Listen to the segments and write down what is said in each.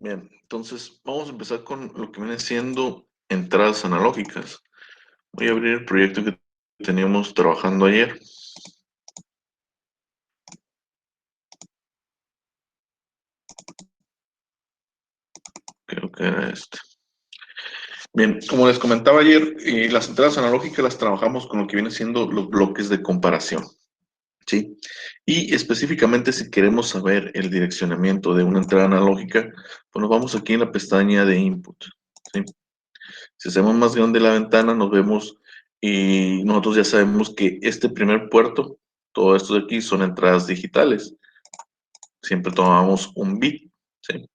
Bien, entonces vamos a empezar con lo que viene siendo entradas analógicas. Voy a abrir el proyecto que teníamos trabajando ayer. Creo que era este. Bien, como les comentaba ayer, las entradas analógicas las trabajamos con lo que viene siendo los bloques de comparación, ¿sí? Y específicamente si queremos saber el direccionamiento de una entrada analógica, pues nos vamos aquí en la pestaña de Input, ¿sí? Si hacemos más grande la ventana, nos vemos y nosotros ya sabemos que este primer puerto, todo esto de aquí son entradas digitales. Siempre tomamos un bit, ¿sí?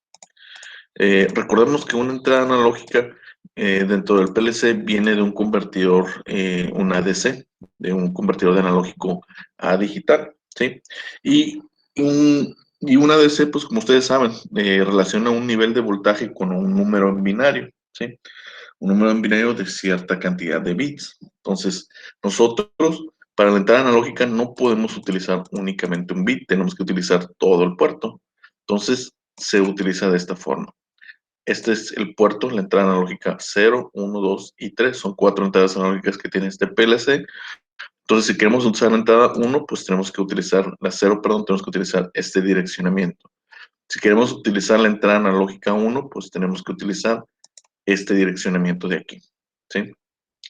Recordemos que una entrada analógica dentro del PLC viene de un convertidor, un ADC, de un convertidor de analógico a digital, ¿sí? Y un ADC, pues como ustedes saben, relaciona un nivel de voltaje con un número en binario, ¿sí? Un número en binario de cierta cantidad de bits. Entonces, nosotros para la entrada analógica no podemos utilizar únicamente un bit, tenemos que utilizar todo el puerto. Entonces, se utiliza de esta forma. Este es el puerto, la entrada analógica 0, 1, 2 y 3. Son 4 entradas analógicas que tiene este PLC. Entonces, si queremos usar la entrada 1, pues tenemos que utilizar la 0, perdón, tenemos que utilizar este direccionamiento. Si queremos utilizar la entrada analógica 1, pues tenemos que utilizar este direccionamiento de aquí, ¿sí?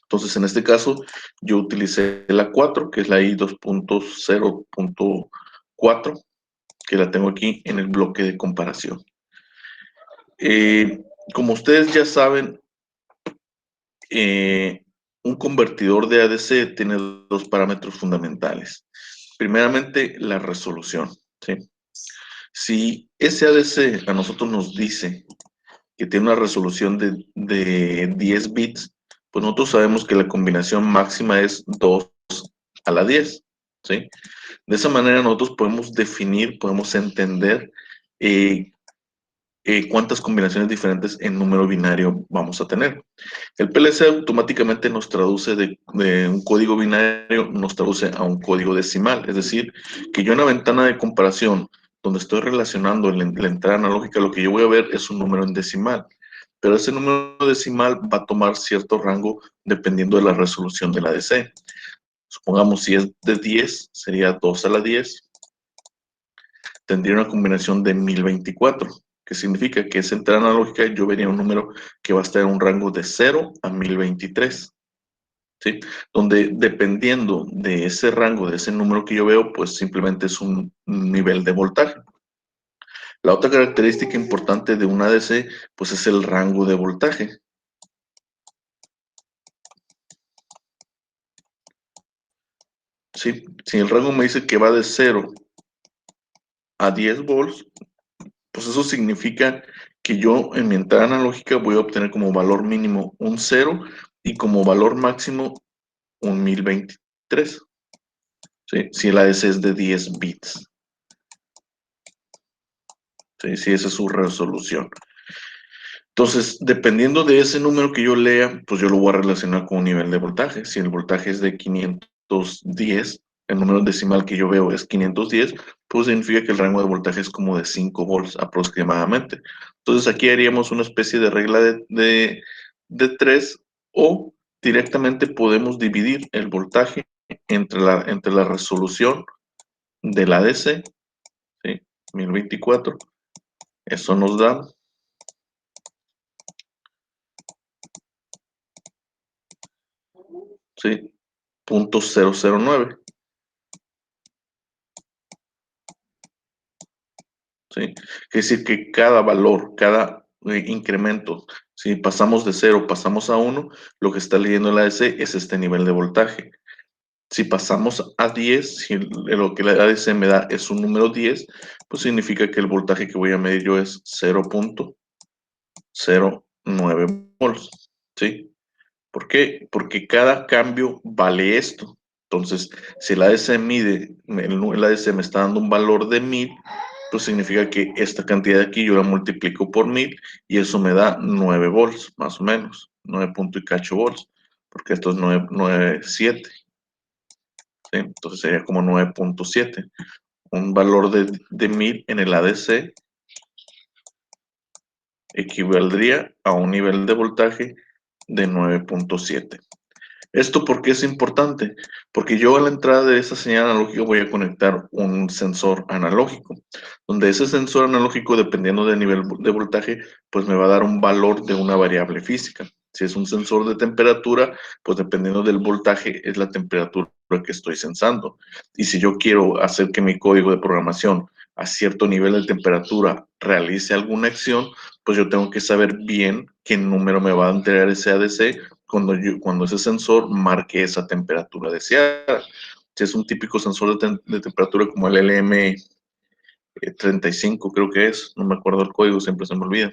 Entonces, en este caso, yo utilicé la 4, que es la I2.0.4, que la tengo aquí en el bloque de comparación. Como ustedes ya saben, eh, un convertidor de ADC tiene dos parámetros fundamentales. Primeramente, la resolución, ¿sí? Si ese ADC a nosotros nos dice que tiene una resolución de 10 bits, pues nosotros sabemos que la combinación máxima es 2 a la 10, ¿sí? De esa manera nosotros podemos definir, podemos entender eh, cuántas combinaciones diferentes en número binario vamos a tener. El PLC automáticamente nos traduce de un código binario, nos traduce a un código decimal, es decir, que yo en la ventana de comparación donde estoy relacionando la entrada analógica, lo que yo voy a ver es un número en decimal, pero ese número decimal va a tomar cierto rango dependiendo de la resolución de la DC. Supongamos si es de 10, sería 2 a la 10, tendría una combinación de 1024, que significa que esa entrada analógica yo vería un número que va a estar en un rango de 0 a 1023, ¿sí? Donde dependiendo de ese rango, de ese número que yo veo, pues simplemente es un nivel de voltaje. La otra característica importante de un ADC, pues es el rango de voltaje. ¿Sí? Si el rango me dice que va de 0 a 10 volts, pues eso significa que yo en mi entrada analógica voy a obtener como valor mínimo un 0 y como valor máximo un 1023. ¿Sí? Si el ADC es de 10 bits. ¿Sí? Si esa es su resolución. Entonces, dependiendo de ese número que yo lea, pues yo lo voy a relacionar con un nivel de voltaje. Si el voltaje es de 510, el número decimal que yo veo es 510, pues significa que el rango de voltaje es como de 5 volts aproximadamente. Entonces aquí haríamos una especie de regla de 3 o directamente podemos dividir el voltaje entre la resolución del ADC, ¿sí? 1024. Eso nos da, ¿sí? 0.009, ¿sí? Es decir, que cada valor, cada incremento, si pasamos de 0, pasamos a 1, lo que está leyendo el ADC es este nivel de voltaje. Si pasamos a 10, si lo que la ADC me da es un número 10, pues significa que el voltaje que voy a medir yo es 0.09 volts, ¿sí? ¿Por qué? Porque cada cambio vale esto. Entonces, si el ADC mide, el ADC me está dando un valor de 1000, pues significa que esta cantidad de aquí yo la multiplico por 1000 y eso me da 9 volts, más o menos, 9 punto y cacho volts, porque esto es 9.7, ¿sí? Entonces sería como 9.7. Un valor de 1000 en el ADC equivaldría a un nivel de voltaje de 9.7. ¿Esto por qué es importante? Porque yo a la entrada de esa señal analógica voy a conectar un sensor analógico, donde ese sensor analógico, dependiendo del nivel de voltaje, pues me va a dar un valor de una variable física. Si es un sensor de temperatura, pues dependiendo del voltaje es la temperatura que estoy sensando. Y si yo quiero hacer que mi código de programación a cierto nivel de temperatura realice alguna acción, pues yo tengo que saber bien qué número me va a entregar ese ADC cuando ese sensor marque esa temperatura deseada. Si es un típico sensor de temperatura como el LM35, creo que es, no me acuerdo el código, siempre se me olvida.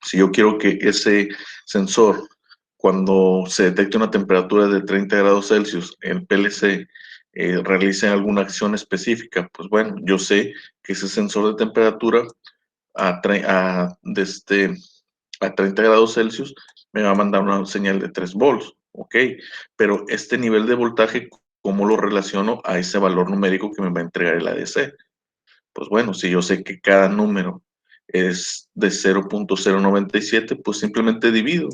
Si yo quiero que ese sensor, cuando se detecte una temperatura de 30 grados Celsius, el PLC realice alguna acción específica, pues bueno, yo sé que ese sensor de temperatura desde a 30 grados Celsius me va a mandar una señal de 3 volts, ok, pero este nivel de voltaje, ¿cómo lo relaciono a ese valor numérico que me va a entregar el ADC? Pues bueno, si yo sé que cada número es de 0.097, pues simplemente divido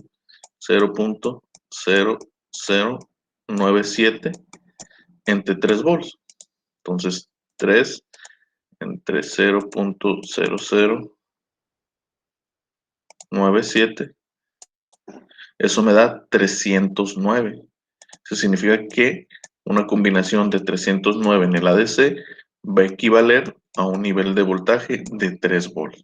0.0097 entre 3 volts. Entonces, 3 entre 0.0097, eso me da 309. Eso significa que una combinación de 309 en el ADC va a equivaler a un nivel de voltaje de 3 volts.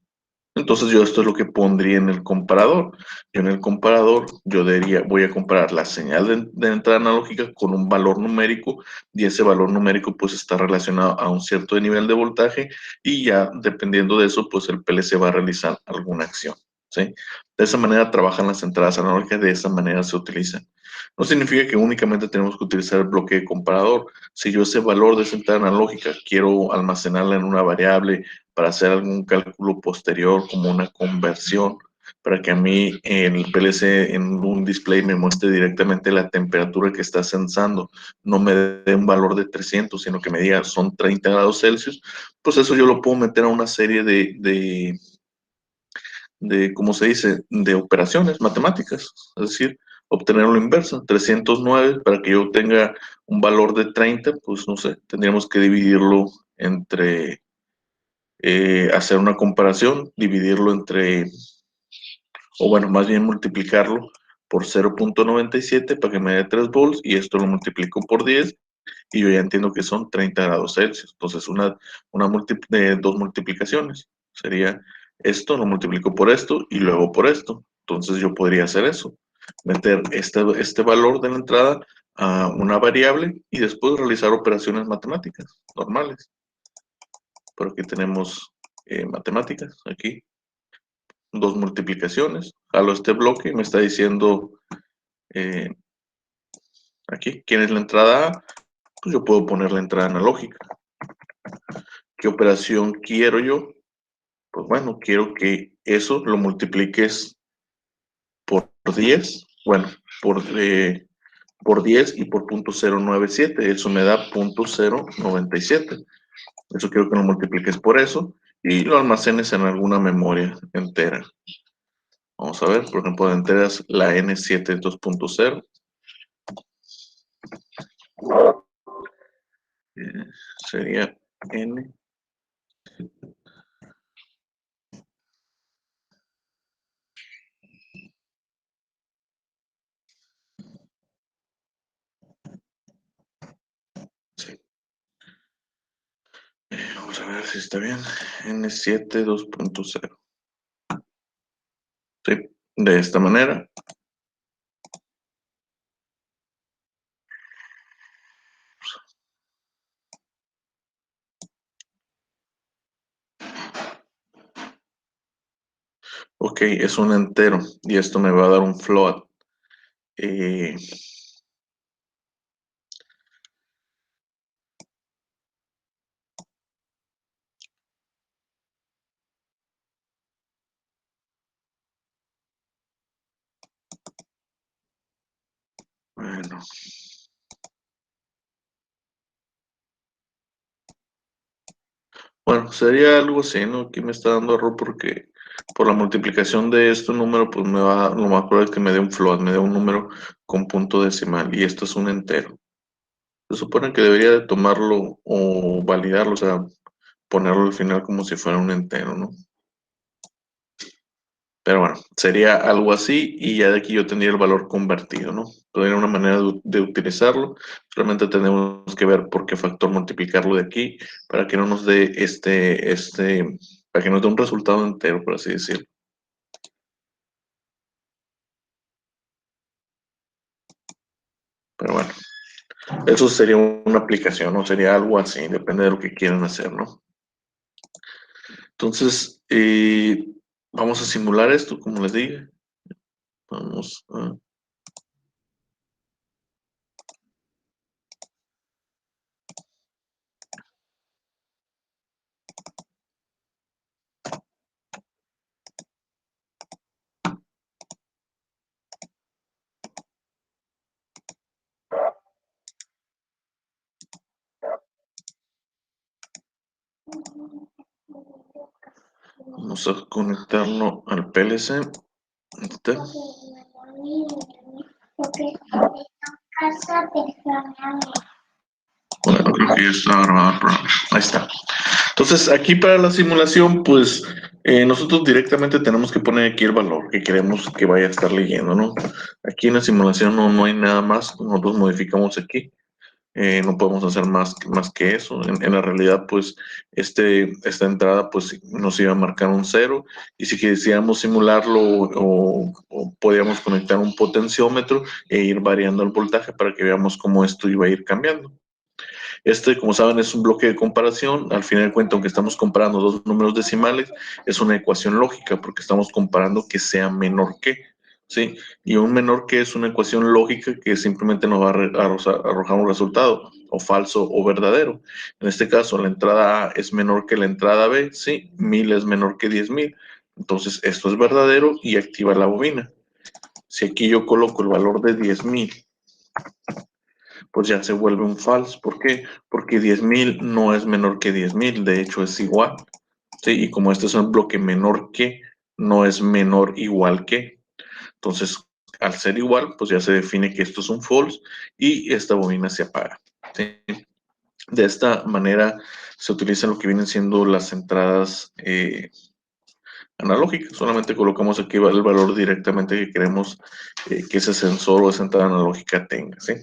Entonces yo esto es lo que pondría en el comparador. Yo en el comparador, yo diría, voy a comparar la señal de entrada analógica con un valor numérico y ese valor numérico pues está relacionado a un cierto nivel de voltaje y ya dependiendo de eso pues el PLC va a realizar alguna acción. ¿Sí? De esa manera trabajan las entradas analógicas, de esa manera se utilizan. No significa que únicamente tenemos que utilizar el bloque de comparador. Si yo ese valor de esa entrada analógica quiero almacenarla en una variable para hacer algún cálculo posterior como una conversión, para que a mí el PLC en un display me muestre directamente la temperatura que está sensando, no me dé un valor de 300, sino que me diga son 30 grados Celsius, pues eso yo lo puedo meter a una serie de ¿cómo se dice?, de operaciones matemáticas, es decir, obtener lo inverso, 309 para que yo tenga un valor de 30, pues no sé, tendríamos que dividirlo entre, hacer una comparación, dividirlo entre, o bueno, más bien multiplicarlo por 0.97 para que me dé 3 volts y esto lo multiplico por 10 y yo ya entiendo que son 30 grados Celsius. Entonces, dos multiplicaciones. Sería esto, lo multiplico por esto y luego por esto. Entonces, yo podría hacer eso. Meter este valor de la entrada a una variable y después realizar operaciones matemáticas normales. Por aquí tenemos matemáticas, aquí. Dos multiplicaciones. Jalo este bloque y me está diciendo eh, aquí, ¿quién es la entrada A? Pues yo puedo poner la entrada analógica. ¿Qué operación quiero yo? Pues bueno, quiero que eso lo multipliques por 10, bueno, por, eh, por 10 y por 0.097, eso me da 0.097. Eso quiero que lo multipliques por eso y lo almacenes en alguna memoria entera. Vamos a ver, por ejemplo, enteras la N7 2.0. Sería N. Sí. Vamos a ver si está bien. N7 2.0. Sí, de esta manera. Ok, es un entero y esto me va a dar un float. Eh, bueno, bueno, sería algo así, ¿no? Aquí me está dando error porque Por la multiplicación de este número, pues lo más probable es que me dé un float, me dé un número con punto decimal, y esto es un entero. Se supone que debería de tomarlo o validarlo, o sea, ponerlo al final como si fuera un entero, ¿no? Pero bueno, sería algo así y ya de aquí yo tendría el valor convertido, ¿no? Tendría una manera de utilizarlo. Solamente tenemos que ver por qué factor multiplicarlo de aquí para que no nos dé para que nos dé un resultado entero, por así decirlo. Pero bueno, eso sería una aplicación, ¿no? Sería algo así, depende de lo que quieran hacer, ¿no? Entonces, vamos a simular esto, como les dije. Vamos a... Vamos a conectarlo al PLC. Este. Bueno, creo que ya está grabado el programa. Ahí está. Entonces, aquí para la simulación, pues nosotros directamente tenemos que poner aquí el valor que queremos que vaya a estar leyendo, ¿no? Aquí en la simulación no hay nada más, nosotros modificamos aquí. No podemos hacer más que eso. En la realidad, pues, esta entrada, pues, nos iba a marcar un cero, y si quisiéramos simularlo o podíamos conectar un potenciómetro e ir variando el voltaje para que veamos cómo esto iba a ir cambiando. Como saben, es un bloque de comparación. Al final de cuentas, aunque estamos comparando dos números decimales, es una ecuación lógica porque estamos comparando que sea menor que, ¿sí? Y un menor que es una ecuación lógica que simplemente nos va a arrojar un resultado, o falso o verdadero. En este caso, la entrada A es menor que la entrada B, ¿sí? 1000 es menor que 10,000. Entonces, esto es verdadero y activa la bobina. Si aquí yo coloco el valor de 10,000, pues ya se vuelve un false. ¿Por qué? Porque 10,000 no es menor que 10,000, de hecho es igual. ¿Sí? Y como este es un bloque menor que, no es menor igual que. Entonces, al ser igual, pues ya se define que esto es un false y esta bobina se apaga. ¿Sí? De esta manera se utilizan lo que vienen siendo las entradas analógicas. Solamente colocamos aquí el valor directamente que queremos que ese sensor o esa entrada analógica tenga. ¿Sí?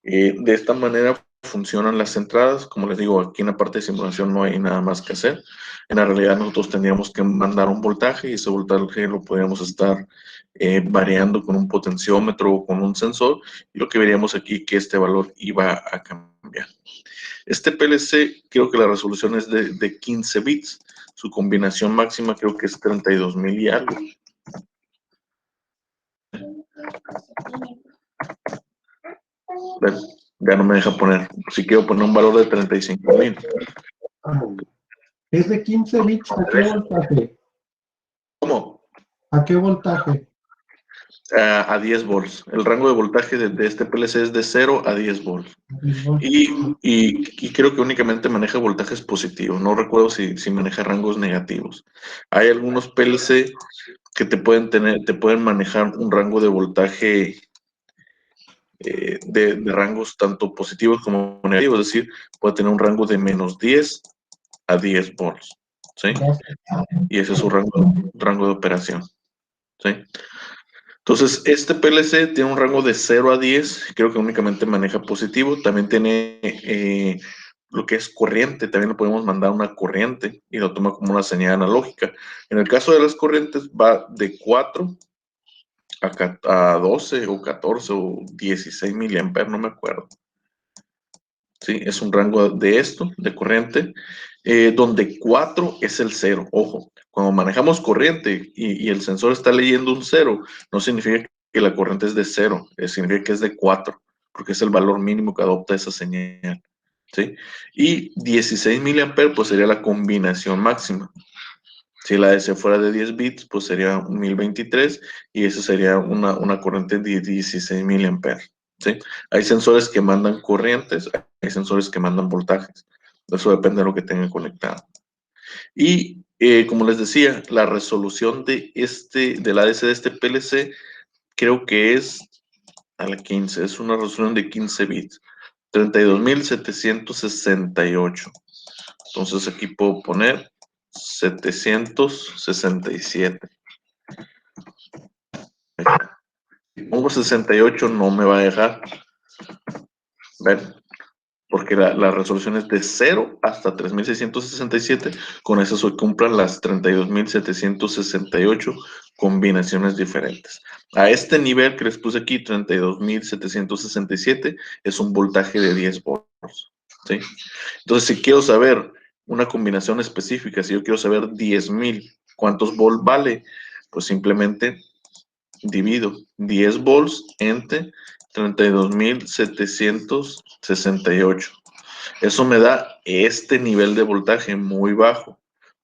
De esta manera funcionan las entradas. Como les digo, aquí en la parte de simulación no hay nada más que hacer. En la realidad nosotros tendríamos que mandar un voltaje y ese voltaje lo podríamos estar variando con un potenciómetro o con un sensor. Y lo que veríamos aquí que este valor iba a cambiar. Este PLC creo que la resolución es de 15 bits. Su combinación máxima creo que es 32,000 y algo. Bueno, ya no me deja poner. Si quiero poner un valor de 35,000. Es de 15 bits, ¿a qué voltaje? ¿Cómo? ¿A qué voltaje? A 10 volts. El rango de voltaje de este PLC es de 0 a 10 volts. Y creo que únicamente maneja voltajes positivos. No recuerdo si maneja rangos negativos. Hay algunos PLC que te pueden manejar un rango de voltaje de rangos tanto positivos como negativos. Es decir, puede tener un rango de menos 10 a 10 volts. ¿Sí? Y ese es su rango de operación. ¿Sí? Entonces, este PLC tiene un rango de 0 a 10, creo que únicamente maneja positivo. También tiene lo que es corriente, también le podemos mandar una corriente y lo toma como una señal analógica. En el caso de las corrientes va de 4 a 12 o 14 o 16 miliamperes, no me acuerdo. ¿Sí? Es un rango de esto, de corriente, donde 4 es el cero. Ojo, cuando manejamos corriente y el sensor está leyendo un cero, no significa que la corriente es de 0, significa que es de 4, porque es el valor mínimo que adopta esa señal. ¿Sí? Y 16 miliamperes, pues sería la combinación máxima. Si la DC fuera de 10 bits, pues sería 1023 y eso sería una corriente de 16 miliamperes. ¿Sí? Hay sensores que mandan corrientes, hay sensores que mandan voltajes. Eso depende de lo que tengan conectado. Y como les decía, la resolución del ADC de este PLC creo que es a la 15, es una resolución de 15 bits, 32.768. Entonces aquí puedo poner 767. Si pongo 68 no me va a dejar. ¿Ven? Porque la resolución es de 0 hasta 3667, con eso se cumplan las 32.768 combinaciones diferentes. A este nivel que les puse aquí, 32.767, es un voltaje de 10 volts. ¿Sí? Entonces, si quiero saber una combinación específica, si yo quiero saber 10.000, ¿cuántos volts vale? Pues simplemente divido 10 volts entre 32.768. Eso me da este nivel de voltaje muy bajo.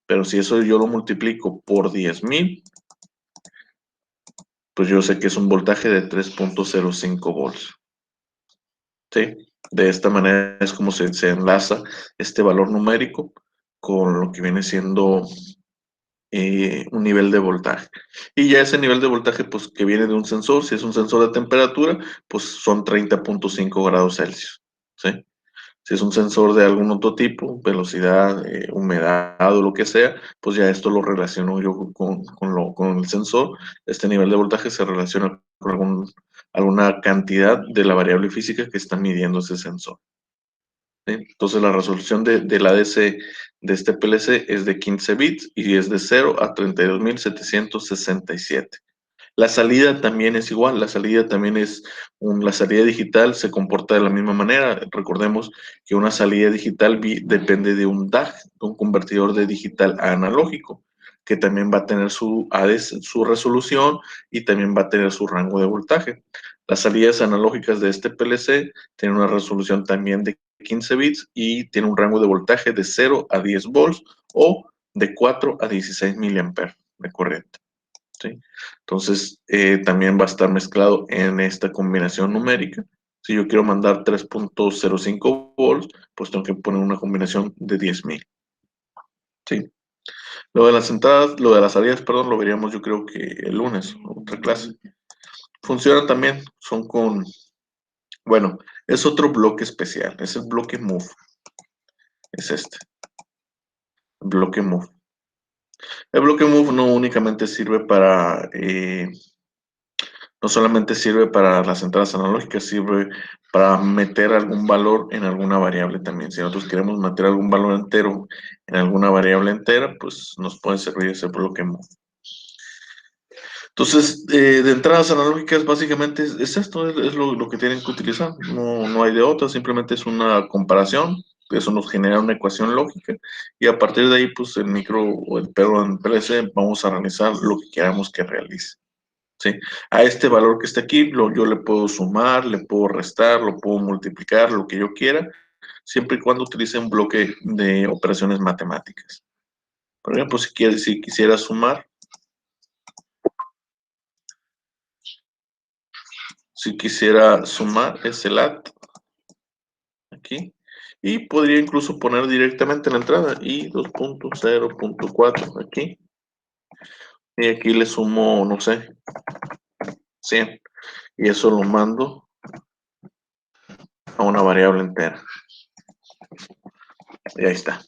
Pero si eso yo lo multiplico por 10.000, pues yo sé que es un voltaje de 3.05 volts. ¿Sí? De esta manera es como se enlaza este valor numérico con lo que viene siendo un nivel de voltaje. Y ya ese nivel de voltaje, pues que viene de un sensor, si es un sensor de temperatura, pues son 30.5 grados Celsius. ¿Sí? Si es un sensor de algún otro tipo, velocidad, humedad o lo que sea, pues ya esto lo relaciono yo con el sensor. Este nivel de voltaje se relaciona con alguna cantidad de la variable física que está midiendo ese sensor. ¿Sí? Entonces la resolución del ADC de este PLC es de 15 bits y es de 0 a 32.767. La salida también es igual, la salida también la salida digital se comporta de la misma manera. Recordemos que una salida digital depende de un DAC, un convertidor de digital a analógico, que también va a tener su ADC, su resolución y también va a tener su rango de voltaje. Las salidas analógicas de este PLC tienen una resolución también de 15 bits y tiene un rango de voltaje de 0 a 10 volts o de 4 a 16 miliamperes de corriente. ¿Sí? Entonces, también va a estar mezclado en esta combinación numérica. Si yo quiero mandar 3.05 volts, pues tengo que poner una combinación de 10.000. ¿Sí? Lo de las entradas, lo de las salidas, perdón, lo veríamos yo creo que el lunes, otra clase. Funciona también, bueno, es otro bloque especial, es el bloque Move. Es este, el bloque Move. El bloque Move no únicamente sirve no solamente sirve para las entradas analógicas, sirve para meter algún valor en alguna variable también. Si nosotros queremos meter algún valor entero en alguna variable entera, pues nos puede servir ese bloque Move. Entonces, de entradas analógicas, básicamente es esto, es lo que tienen que utilizar. No hay de otra, simplemente es una comparación. Eso nos genera una ecuación lógica y a partir de ahí, pues el micro o el perro en PLC vamos a realizar lo que queramos que realice. ¿Sí? A este valor que está aquí, yo le puedo sumar, le puedo restar, lo puedo multiplicar, lo que yo quiera, siempre y cuando utilice un bloque de operaciones matemáticas. Por ejemplo, si quisiera sumar, es el AT aquí, y podría incluso poner directamente en la entrada y 2.0.4 aquí, y aquí le sumo, no sé, 100, y eso lo mando a una variable entera. Y ahí está.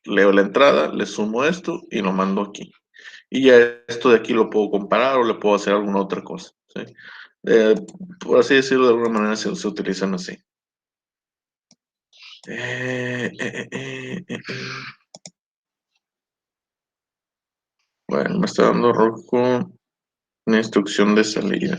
Leo la entrada, le sumo esto y lo mando aquí. Y ya esto de aquí lo puedo comparar o le puedo hacer alguna otra cosa. ¿Sí? Por así decirlo, de alguna manera se utilizan así. Bueno, me está dando error con una instrucción de salida.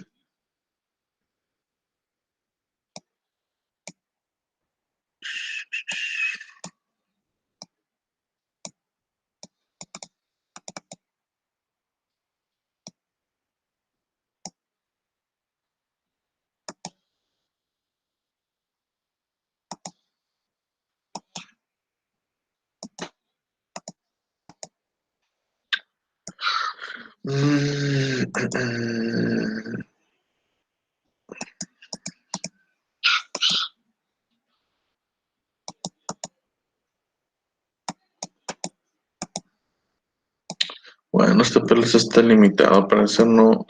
Bueno, este PLC está limitado, al parecer no,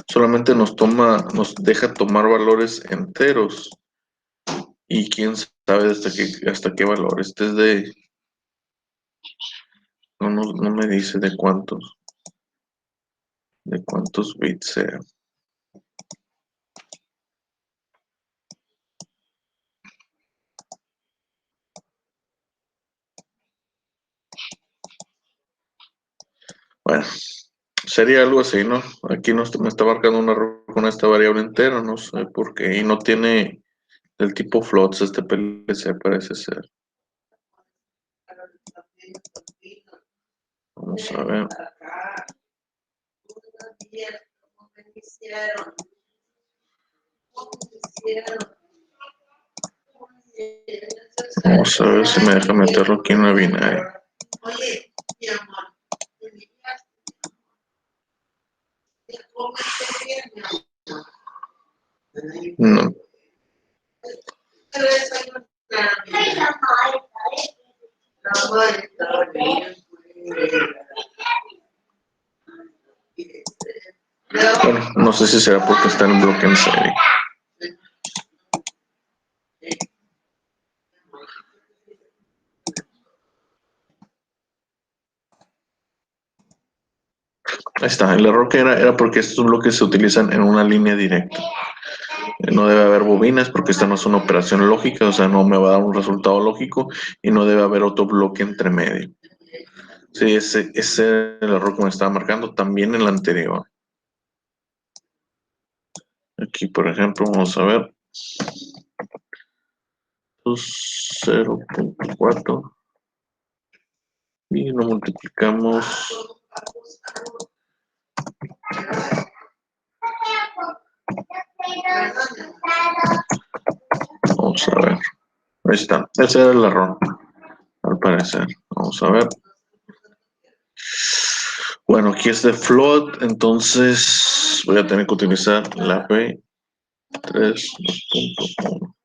solamente nos deja tomar valores enteros. Y quién sabe hasta qué valores. No me dice de cuántos bits sea. Bueno, sería algo así, ¿no? Aquí me está marcando un error con esta variable entera, no sé por qué. Y no tiene el tipo floats, este PLC parece ser. Vamos a ver. Vamos a ver si me deja meterlo aquí en la binaria. No. Bueno, no sé si será porque está en bloque en serie. Ahí está, el error que era porque estos bloques se utilizan en una línea directa. No debe haber bobinas porque esta no es una operación lógica, o sea, no me va a dar un resultado lógico y no debe haber otro bloque entre medio. Sí, ese es el error que me estaba marcando también en la anterior. Aquí, por ejemplo, vamos a ver. 0.4 y lo multiplicamos. Vamos a ver. Ahí está. Ese era el error, al parecer. Vamos a ver. Bueno, aquí es de float, entonces voy a tener que utilizar la P3 2.1.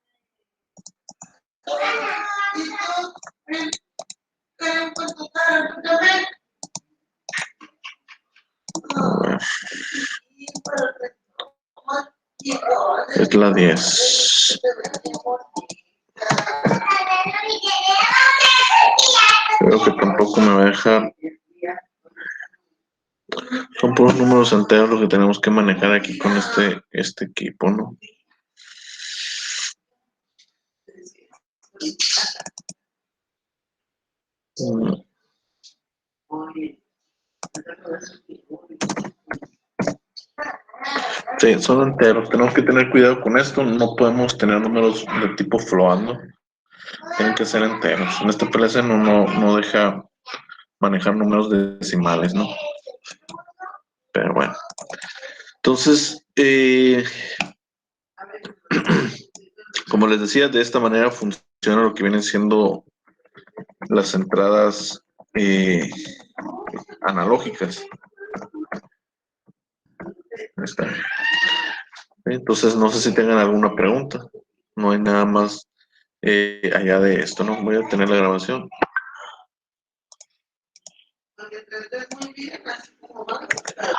A ver. Es la 10. Creo que tampoco me va a dejar. Son puros números enteros los que tenemos que manejar aquí con este equipo, ¿no? Sí, son enteros. Tenemos que tener cuidado con esto. No podemos tener números de tipo float, ¿no? Tienen que ser enteros. En este PLC no deja manejar números decimales, ¿no? Pero bueno. Entonces, como les decía, de esta manera funciona lo que vienen siendo las entradas analógicas. Ahí está. Entonces, no sé si tengan alguna pregunta. No hay nada más allá de esto, ¿no? Voy a tener la grabación.